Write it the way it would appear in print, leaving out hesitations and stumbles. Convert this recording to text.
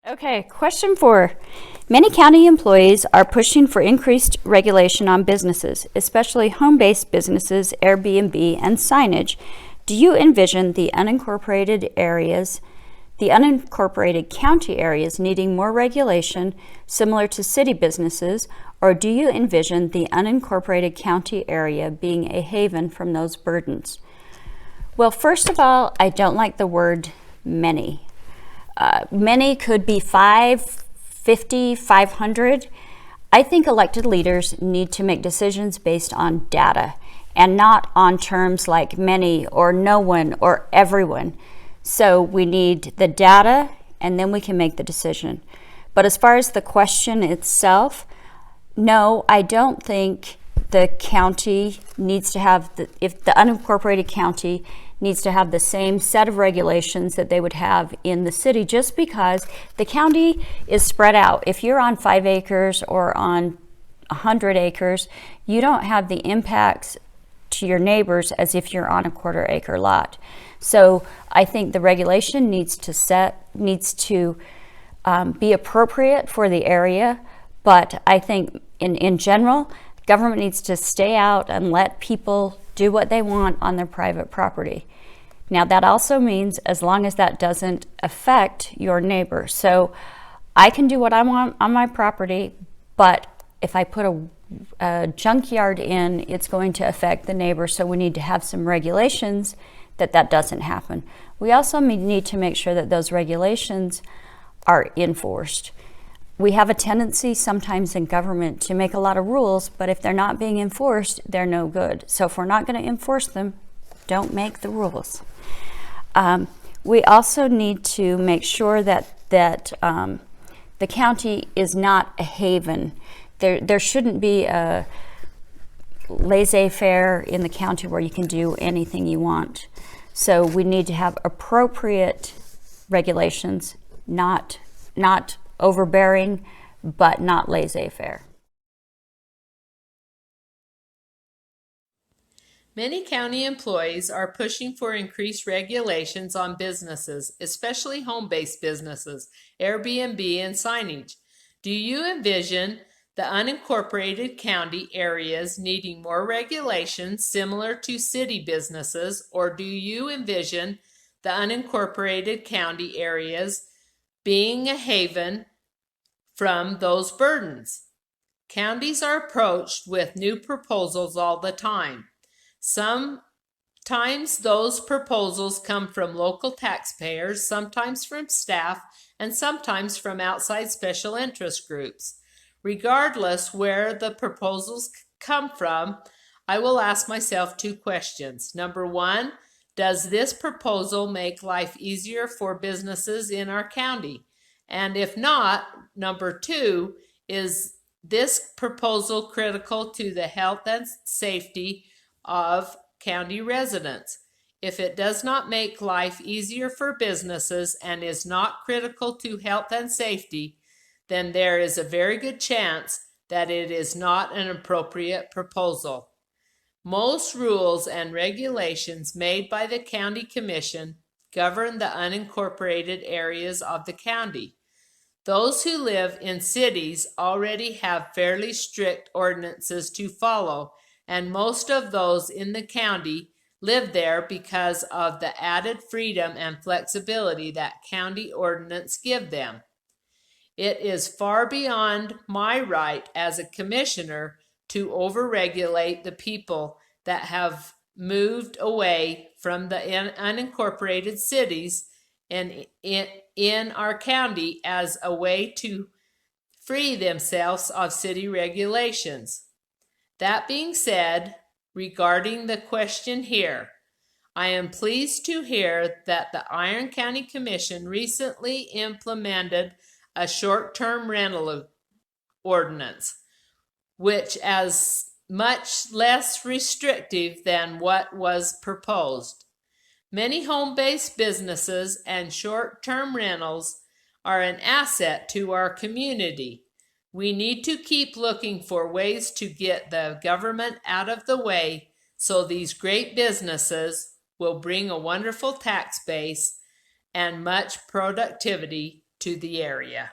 Okay, question 4. Many county employees are pushing for increased regulation on businesses, especially home-based businesses, Airbnb, and signage. Do you envision the unincorporated county areas needing more regulation similar to city businesses, or do you envision the unincorporated county area being a haven from those burdens? Well, first of all, I don't like the word many. Many could be 5, 50, 500. I think elected leaders need to make decisions based on data and not on terms like many or no one or everyone. So we need the data and then we can make the decision. But as far as the question itself, no, I don't think the county needs to have, if the unincorporated county needs to have the same set of regulations that they would have in the city, just because the county is spread out. If you're on 5 acres or on 100 acres, you don't have the impacts to your neighbors as if you're on a 1/4 acre lot. So I think the regulation needs to be appropriate for the area, but I think in general, government needs to stay out and let people do what they want on their private property. Now that also means as long as that doesn't affect your neighbor. So I can do what I want on my property, but if I put a junkyard in, it's going to affect the neighbor. So we need to have some regulations that doesn't happen. We also need to make sure that those regulations are enforced. We have a tendency sometimes in government to make a lot of rules, but if they're not being enforced, they're no good. So if we're not going to enforce them, don't make the rules. We also need to make sure that the county is not a haven. There shouldn't be a laissez-faire in the county where you can do anything you want. So we need to have appropriate regulations, not overbearing, but not laissez-faire. Many county employees are pushing for increased regulations on businesses, especially home-based businesses, Airbnb, and signage. Do you envision the unincorporated county areas needing more regulations similar to city businesses, or do you envision the unincorporated county areas being a haven from those burdens? Counties are approached with new proposals all the time. Sometimes those proposals come from local taxpayers, sometimes from staff, and sometimes from outside special interest groups. Regardless where the proposals come from, I will ask myself 2 questions. Number 1, does this proposal make life easier for businesses in our county? And if not, number 2, is this proposal critical to the health and safety of county residents? If it does not make life easier for businesses and is not critical to health and safety, then there is a very good chance that it is not an appropriate proposal. Most rules and regulations made by the county commission govern the unincorporated areas of the county. Those who live in cities already have fairly strict ordinances to follow, and most of those in the county live there because of the added freedom and flexibility that county ordinance give them. It is far beyond my right as a commissioner to overregulate the people that have moved away from the unincorporated cities and in our county as a way to free themselves of city regulations. That being said, regarding the question here, I am pleased to hear that the Iron County Commission recently implemented a short-term rental ordinance, which is much less restrictive than what was proposed. Many home-based businesses and short-term rentals are an asset to our community. We need to keep looking for ways to get the government out of the way so these great businesses will bring a wonderful tax base and much productivity to the area.